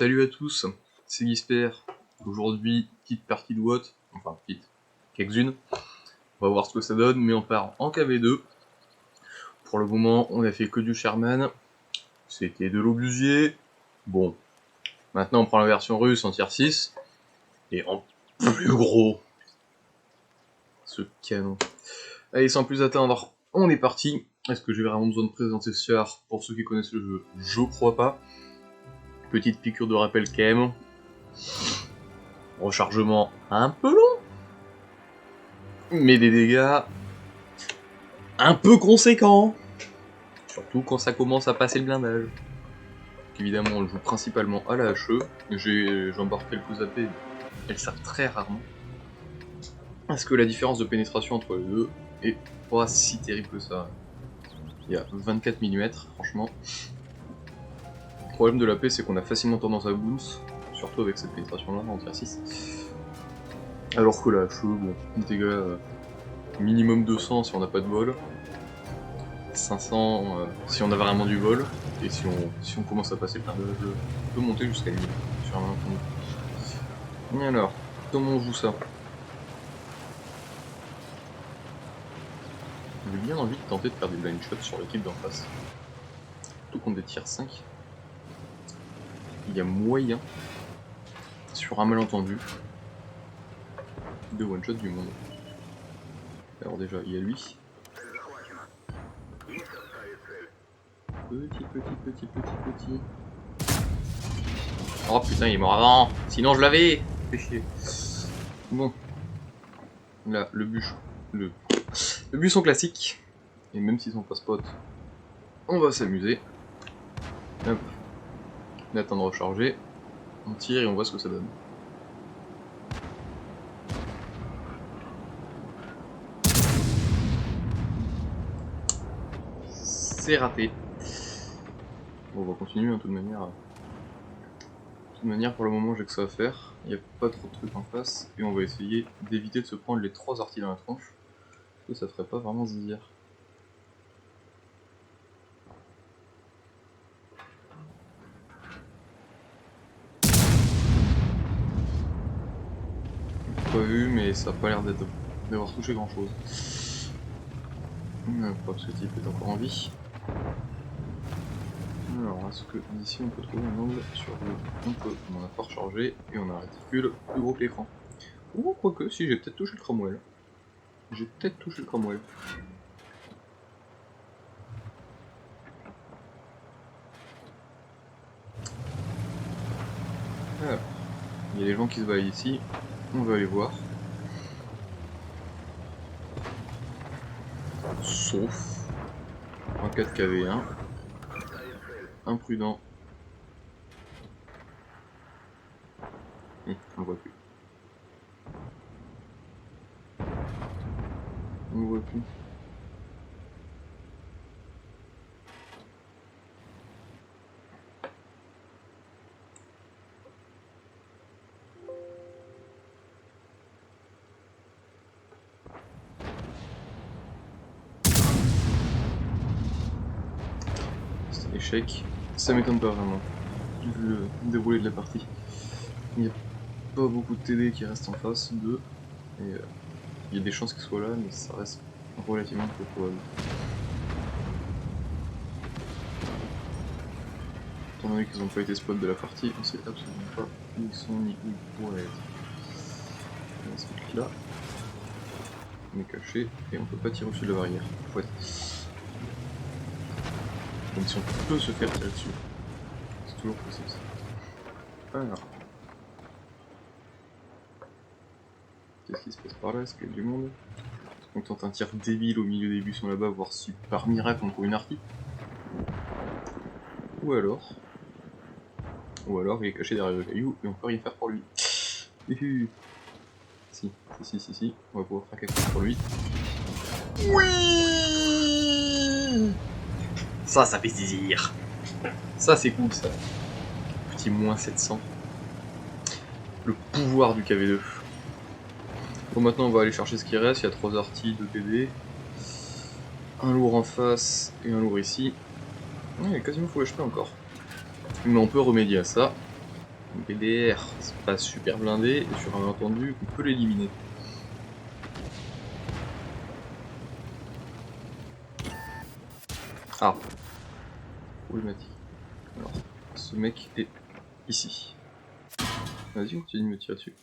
Salut à tous, c'est Gisper. Aujourd'hui, petite partie de WOT, enfin petite, quelques-unes. On va voir ce que ça donne, mais on part en KV2. Pour le moment, on a fait que du Sherman. C'était de l'obusier. Bon, maintenant on prend la version russe en tier 6. Et en plus gros. Ce canon. Allez, sans plus attendre, on est parti. Est-ce que j'ai vraiment besoin de présenter ce char pour ceux qui connaissent le jeu? Je crois pas. Petite piqûre de rappel quand même. Rechargement un peu long, mais des dégâts un peu conséquents. Surtout quand ça commence à passer le blindage. Donc évidemment, on le joue principalement à la HE. J'embarque quelques AP, elles servent très rarement. Parce que la différence de pénétration entre les deux est pas si terrible que ça. Il y a 24 mm, franchement. Le problème de l'AP, c'est qu'on a facilement tendance à bounce, surtout avec cette pénétration-là en tier 6. Alors que la HE, bon, dégâts minimum 200 si on n'a pas de vol. 500 si on a vraiment du vol, et si on commence à passer plein de peut monter jusqu'à 1000 sur un malentendu. Et alors, comment on joue ça? J'ai bien envie de tenter de faire des blind shots sur l'équipe d'en face. Surtout qu'on des tiers 5. Il y a moyen, sur un malentendu, de one shot du monde. Alors déjà, il y a lui. Petit. Oh putain, il est mort avant. Sinon je l'avais. Fais chier. Bon. Là, le buisson classique. Et même s'ils sont pas spot, on va s'amuser. Hop. On attend de recharger. On tire et on voit ce que ça donne. C'est raté. Bon, on va continuer hein, de toute manière. De toute manière, pour le moment, j'ai que ça à faire. Il n'y a pas trop de trucs en face. Et on va essayer d'éviter de se prendre les 3 artilleries dans la tronche. Parce que ça ferait pas vraiment zizir. Pas vu, mais ça a pas l'air d'avoir touché grand chose. Pas que ce type est encore en vie. Alors, est-ce que d'ici on peut trouver un angle sur le... On en a pas rechargé et on a un réticule plus gros que l'écran. Ou quoique, si j'ai peut-être touché le Cromwell. Alors, il y a des gens qui se baillent ici, on va aller voir. Sauf en 4 KV1, imprudent. On le voit plus. On le voit plus. C'est un échec. Ça m'étonne pas vraiment, vu le déroulé de la partie. Il n'y a pas beaucoup de TD qui restent en face d'eux. Et il y a des chances qu'ils soient là, mais ça reste relativement peu probable. Étant donné qu'ils n'ont pas été spot de la partie, on sait absolument pas où ils sont ni où ils pourraient être. On a ce truc là. On est caché et on peut pas tirer au-dessus de la barrière. Ouais. Même si on peut se faire tirer dessus. C'est toujours possible ça. Alors. Qu'est-ce qui se passe par là? Est-ce qu'il y a du monde? Est-ce qu'on tente un tir débile au milieu des buissons là-bas, voir si par miracle on trouve une artie? Ou alors il est caché derrière le caillou et on peut rien faire pour lui. Si, on va pouvoir faire quelque chose pour lui. Oui, ça fait plaisir. Ça c'est cool ça. Petit moins 700. Le pouvoir du KV2. Bon, maintenant on va aller chercher ce qui reste. Il y a 3 artis, 2 PV. Un lourd en face et un lourd ici. Il est quasiment full HP encore. Mais on peut remédier à ça BDR, c'est pas super blindé, et sur un malentendu, on peut l'éliminer. Ah, problématique. Alors, ce mec est ici. Vas-y, continue de me tirer dessus.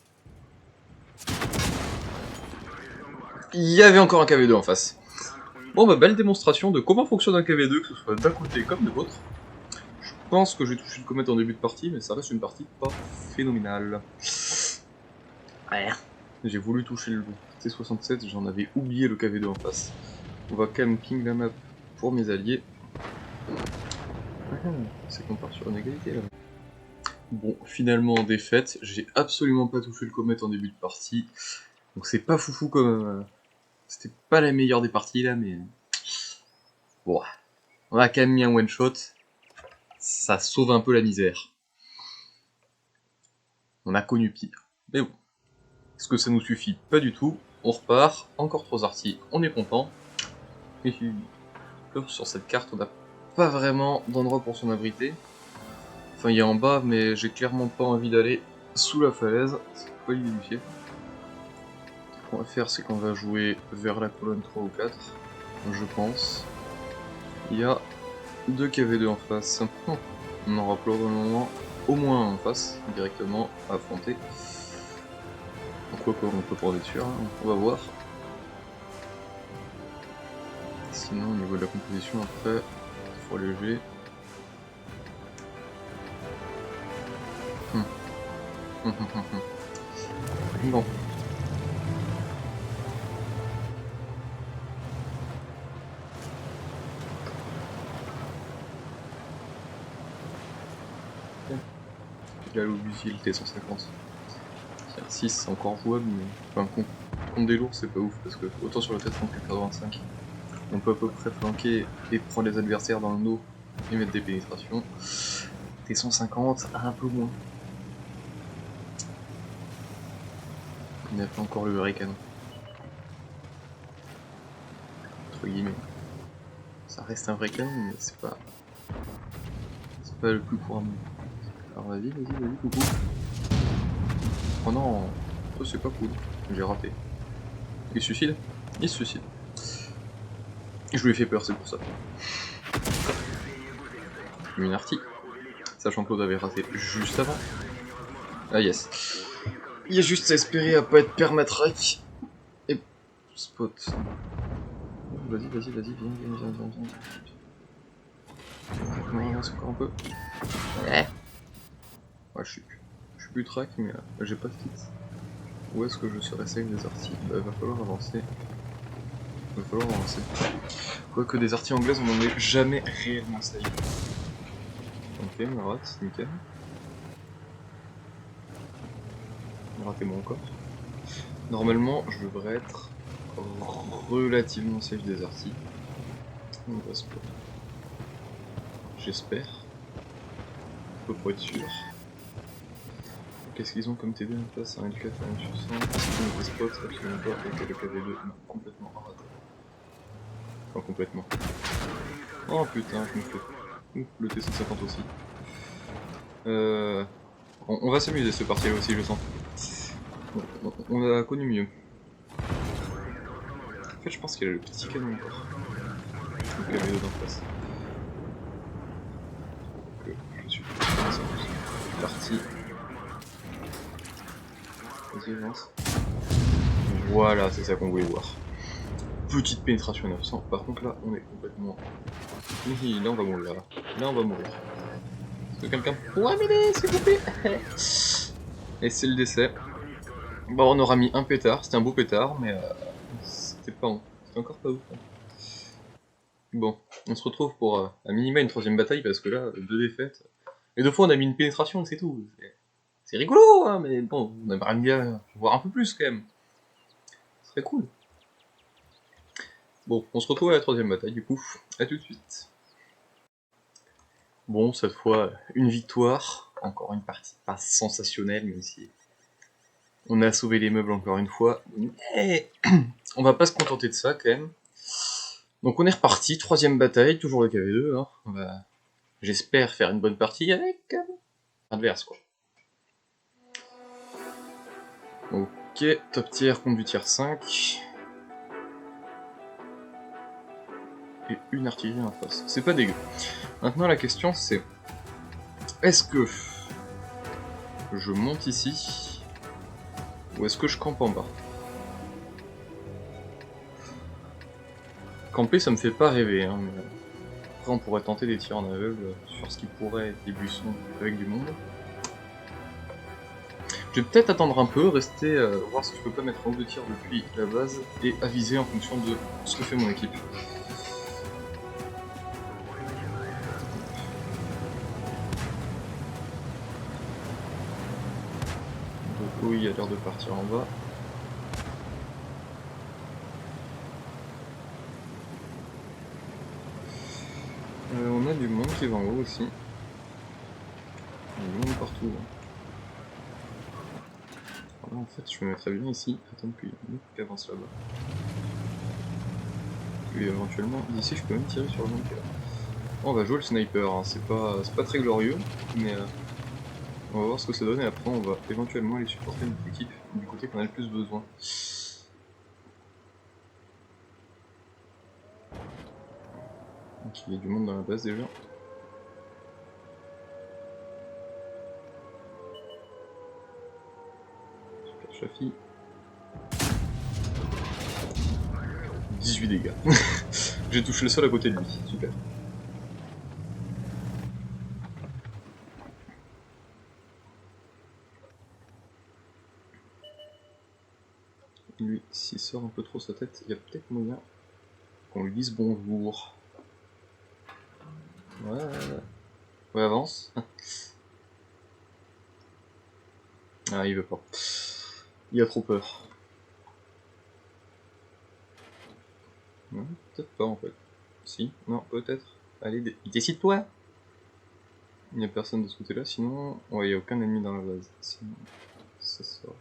Il y avait encore un KV2 en face. Bon bah belle démonstration de comment fonctionne un KV2, que ce soit d'un côté comme de l'autre. Je pense que j'ai touché le comète en début de partie, mais ça reste une partie pas phénoménale. Ouais. J'ai voulu toucher le T67, j'en avais oublié le KV2 en face. On va quand même ping la map pour mes alliés. C'est qu'on part sur une égalité là. Bon, finalement en défaite, j'ai absolument pas touché le comète en début de partie. Donc c'est pas foufou comme... C'était pas la meilleure des parties là, mais... Bon, on a quand même mis un one shot. Ça sauve un peu la misère. On a connu pire. Mais bon. Est-ce que ça nous suffit? Pas du tout. On repart. Encore 3 artis. On est content. Et sur cette carte, on n'a pas vraiment d'endroit pour s'en abriter. Enfin, il y a en bas, mais j'ai clairement pas envie d'aller sous la falaise. C'est pas l'idée du pied. Ce qu'on va faire, c'est qu'on va jouer vers la colonne 3 ou 4. Je pense. Il y a 2 KV2 en face. On aura probablement au moins un en face, directement à affronter. Pourquoi pas, on peut pas en être sûr, hein. On va voir. Sinon, au niveau de la composition, après, trop léger. Bon. Là, l'obusier, le T150. 6, c'est encore jouable, mais enfin, contre des lourds, c'est pas ouf, parce que autant sur le T-35, on peut à peu près flanquer et prendre les adversaires dans le dos et mettre des pénétrations. T150, un peu moins. Il n'a pas encore le vrai canon. Entre guillemets. Ça reste un vrai canon, mais c'est pas le plus courant. Alors vas-y, coucou. Oh non, oh, c'est pas cool, j'ai raté. Il se suicide? Il se suicide. Je lui ai fait peur, c'est pour ça. J'ai mis une artie, sachant que l'autre avait raté juste avant. Ah yes. Il y a juste à espérer à pas être permatrack. Et spot. Vas-y, viens. On avance encore un peu. Ouais, je suis plus track, mais j'ai pas de kit. Où est-ce que je serais safe des arties? Va falloir avancer. Quoique des arties anglaises, on n'en est jamais réellement safe. Ok, Marat, nickel. Raté-moi encore. Normalement, je devrais être relativement safe des arties. On va se pas. J'espère. Faut pas être sûr. Qu'est-ce qu'ils ont comme TD en face? Un L4, un L100, c'est des spots, absolument pas, avec le KV2, complètement raté. Enfin, complètement. Oh putain, je me fais. Le T150 aussi. On va s'amuser ce parti-là aussi, je sens. On a connu mieux. En fait, je pense qu'il a le petit canon encore. Le KV2 d'en face. Donc, je suis parti. Vas-y, avance. Voilà, c'est ça qu'on voulait voir. Petite pénétration à 900. Par contre, là, on est complètement... Là, on va mourir. Là, on va mourir. Est-ce que quelqu'un pourrait m'aider, s'il vous plaît? Et c'est le décès. Bon, on aura mis un pétard. C'était un beau pétard, mais c'était pas bon. C'était encore pas ouf. Hein. Bon, on se retrouve pour à minima une troisième bataille, parce que là, 2 défaites. Et 2 fois, on a mis une pénétration, c'est tout. C'est rigolo, hein, mais bon, on aimerait bien voir un peu plus, quand même. Ce serait cool. Bon, on se retrouve à la troisième bataille, du coup. À tout de suite. Bon, cette fois, une victoire. Encore une partie pas sensationnelle, même si on a sauvé les meubles encore une fois. Mais on va pas se contenter de ça, quand même. Donc on est reparti, troisième bataille, toujours le KV2. Hein. On va, j'espère, faire une bonne partie avec adverse, quoi. Ok, top tier contre du tier 5. Et une artillerie en face. C'est pas dégueu. Maintenant la question c'est... Est-ce que je monte ici ou est-ce que je campe en bas? Camper ça me fait pas rêver, hein, mais... Après on pourrait tenter des tirs en aveugle sur ce qui pourrait être des buissons avec du monde. Je vais peut-être attendre un peu, rester, voir si je peux pas mettre un ou deux tirs depuis la base et aviser en fonction de ce que fait mon équipe. Donc oui, il a l'air de partir en bas. On a du monde qui va en haut aussi. Il y a du monde partout. Là. Alors là, en fait, je me mettrais bien ici, attendre qu'il avance là-bas. Et éventuellement, d'ici, je peux même tirer sur le monde qui est là. On va jouer le sniper, hein. C'est pas très glorieux, mais on va voir ce que ça donne et après on va éventuellement aller supporter notre équipe du côté qu'on a le plus besoin. Donc il y a du monde dans la base déjà. Super Chafi. 18 dégâts. J'ai touché le sol à côté de lui, super. Lui, s'il sort un peu trop sa tête, il y a peut-être moyen qu'on lui dise bonjour. Ouais, ouais, avance. Ah, il veut pas. Il a trop peur. Non, peut-être pas en fait. Si, non, peut-être. Allez, décide-toi. Il n'y a personne de ce côté-là, sinon... Ouais, il n'y a aucun ennemi dans la base. Sinon, ça sort.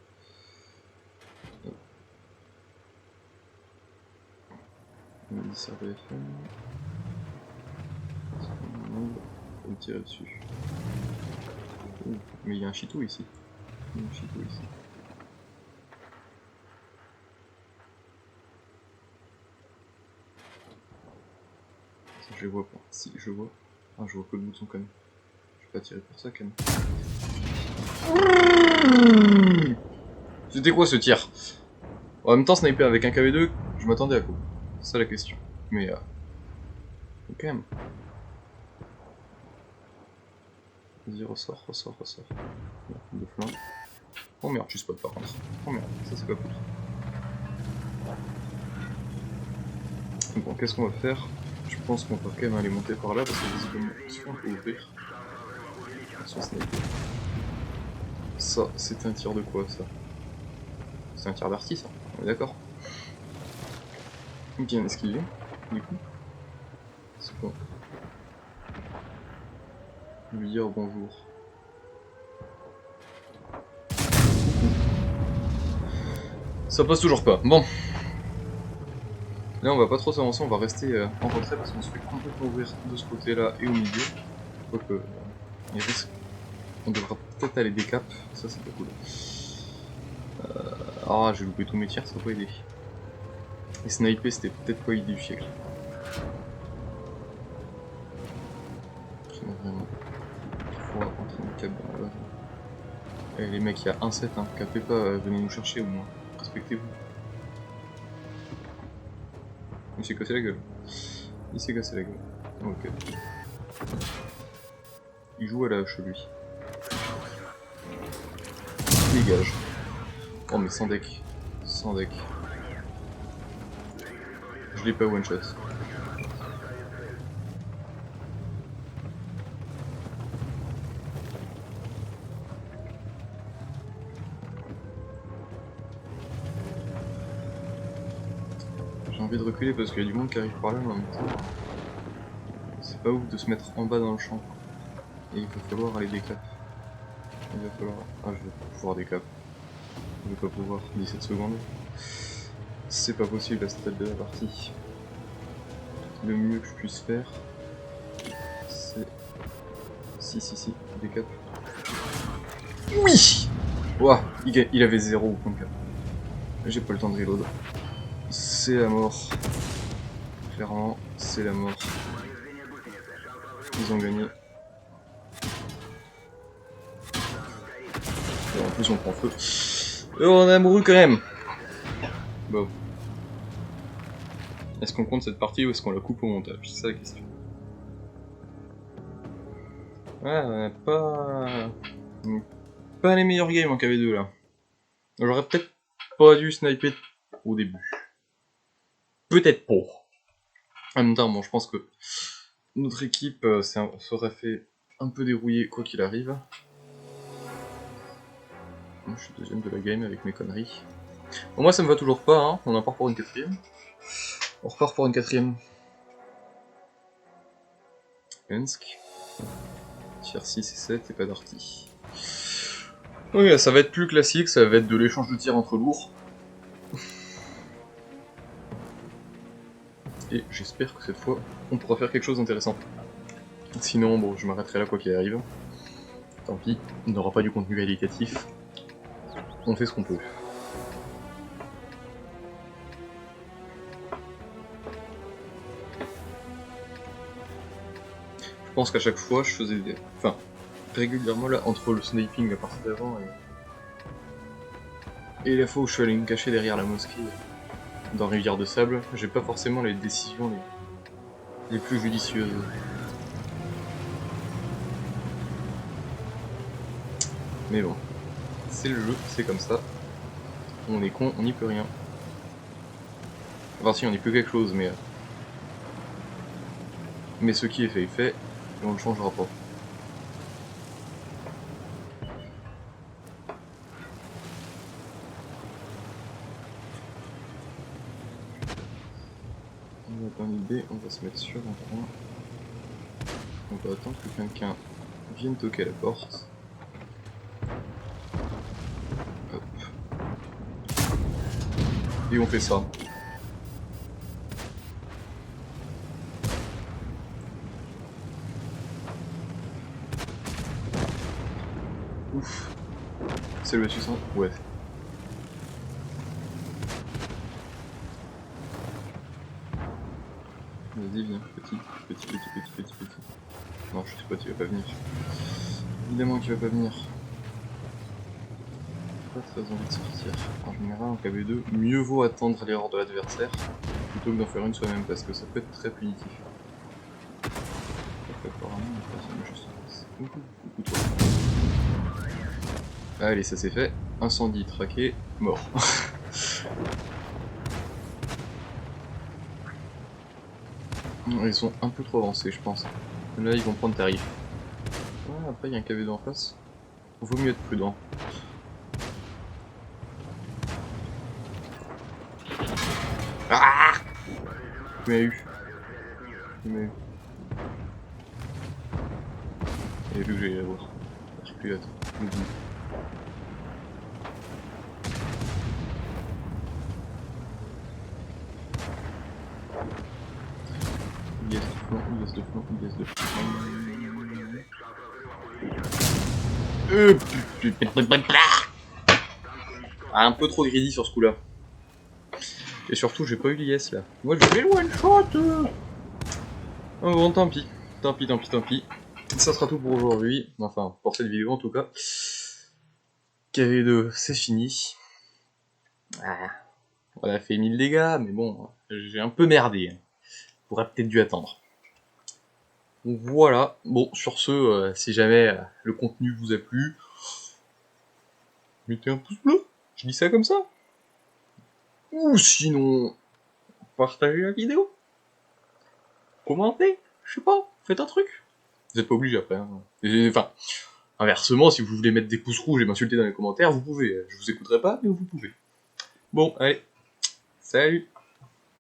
On a dit ça BFM. On peut me tirer dessus. Ouh, mais il y a un chitou ici. Il y a un chitou ici. Ça, je les vois pas. Si, je vois. Ah, je vois que le bouton quand même. Je vais pas tirer pour ça quand même. C'était quoi ce tir? En même temps, sniper avec un KV2, je m'attendais à quoi? C'est ça la question. Mais quand même. Vas-y, ressort. De flingue. Oh merde, tu spot par contre. Oh merde, ça c'est pas cool. Bon, qu'est-ce qu'on va faire? Je pense qu'on va quand même aller monter par là parce que visiblement, soit on peut ouvrir. Attention, sniper. Ça, c'est un tir de quoi ça? C'est un tir d'arty ça, on est d'accord. Bien esquivé, du coup. C'est bon. Lui dire bonjour. Ça passe toujours pas. Bon. Là on va pas trop s'avancer, on va rester en retrait parce qu'on se fait complètement ouvrir de ce côté là et au milieu. Quoique, il risque. On devra peut-être aller décap, ça c'est pas cool. Ah, j'ai loupé tous mes tirs, ça va pas aider. Et sniper c'était peut-être pas l'idée du siècle. Vraiment. Il faut entraîner cap dans la base. Eh, les mecs, il y a 1-7, hein. Capez pas, venez nous chercher au moins. Respectez-vous. Il s'est cassé la gueule. Il s'est cassé la gueule. Ok. Il joue à la hache lui. Dégage. Oh mais sans deck. Sans deck. Je l'ai pas one shot. J'ai envie de reculer parce qu'il y a du monde qui arrive par là, mais en même temps, c'est pas ouf de se mettre en bas dans le champ. Et il va falloir aller décap. Il va falloir... Ah, je vais pas pouvoir décap. Je vais pas pouvoir. 17 secondes. C'est pas possible à ce stade de la partie. Le mieux que je puisse faire, c'est... Si, décap. Oui! Ouah, il avait 0 au point de cap. J'ai pas le temps de reload. C'est la mort. Clairement, c'est la mort. Ils ont gagné. Et en plus on prend feu. Et on a mouru quand même. Bon. Est-ce qu'on compte cette partie ou est-ce qu'on la coupe au montage? C'est ça la question. Ouais, on a pas les meilleurs games en KV2 là. J'aurais peut-être pas dû sniper au début. Peut-être pas. En même temps, bon, je pense que notre équipe serait fait un peu dérouiller quoi qu'il arrive. Moi, je suis deuxième de la game avec mes conneries. Bon, moi ça me va toujours pas, hein. On en part pour une quatrième. On repart pour une quatrième. Ensk. Tier 6 et 7 et pas d'arty. Ok, ça va être plus classique, ça va être de l'échange de tirs entre lourds. Et j'espère que cette fois, on pourra faire quelque chose d'intéressant. Sinon, bon, je m'arrêterai là quoi qu'il arrive. Tant pis, on n'aura pas du contenu qualitatif. On fait ce qu'on peut. Je pense qu'à chaque fois, je faisais des... Enfin, régulièrement là, entre le sniping la partie d'avant et la fois où je suis allé me cacher derrière la mosquée dans Rivière de Sable, j'ai pas forcément les décisions les plus judicieuses. Mais bon, c'est le jeu, c'est comme ça. On est con, on n'y peut rien. Enfin si, on n'y peut quelque chose, mais ce qui est fait est fait, et on ne le changera pas. Dans l'idée, on va se mettre sur un coin. On va attendre que quelqu'un vienne toquer à la porte. Hop. Et on fait ça. Ouf. C'est le suissant? Ouais. Vas-y, viens, petit. Non, je sais pas, tu vas pas venir. Évidemment qu'il va pas venir. Pas très envie de sortir. En général, en KB2, mieux vaut attendre l'erreur de l'adversaire plutôt que d'en faire une soi-même parce que ça peut être très punitif. Apparemment, personne juste en face. Coucou toi. Allez, ça c'est fait. Incendie, traqué, mort. Ils sont un peu trop avancés, je pense. Là, ils vont prendre tarif. Ah, après, il y a un KV2 en face. Vaut mieux être prudent. Ah! Il m'a eu. Il m'a eu. Il a vu que j'allais l'avoir. J'ai plus hâte. Il laisse de flanc. Ah, un peu trop greedy sur ce coup-là. Et surtout, j'ai pas eu l'IS là. Moi, je vais le one-shot. Oh, bon, tant pis. Tant pis. Ça sera tout pour aujourd'hui. Enfin, pour cette vidéo en tout cas. KV2, c'est fini. Ah, on a fait 1000 dégâts, mais bon, j'ai un peu merdé. J'aurais peut-être dû attendre. Donc voilà. Bon, sur ce, si jamais le contenu vous a plu, mettez un pouce bleu. Je dis ça comme ça. Ou sinon, partagez la vidéo. Commentez. Je sais pas. Faites un truc. Vous êtes pas obligé après. Hein. Enfin, inversement, si vous voulez mettre des pouces rouges et m'insulter dans les commentaires, vous pouvez. Je vous écouterai pas, mais vous pouvez. Bon, allez. Salut.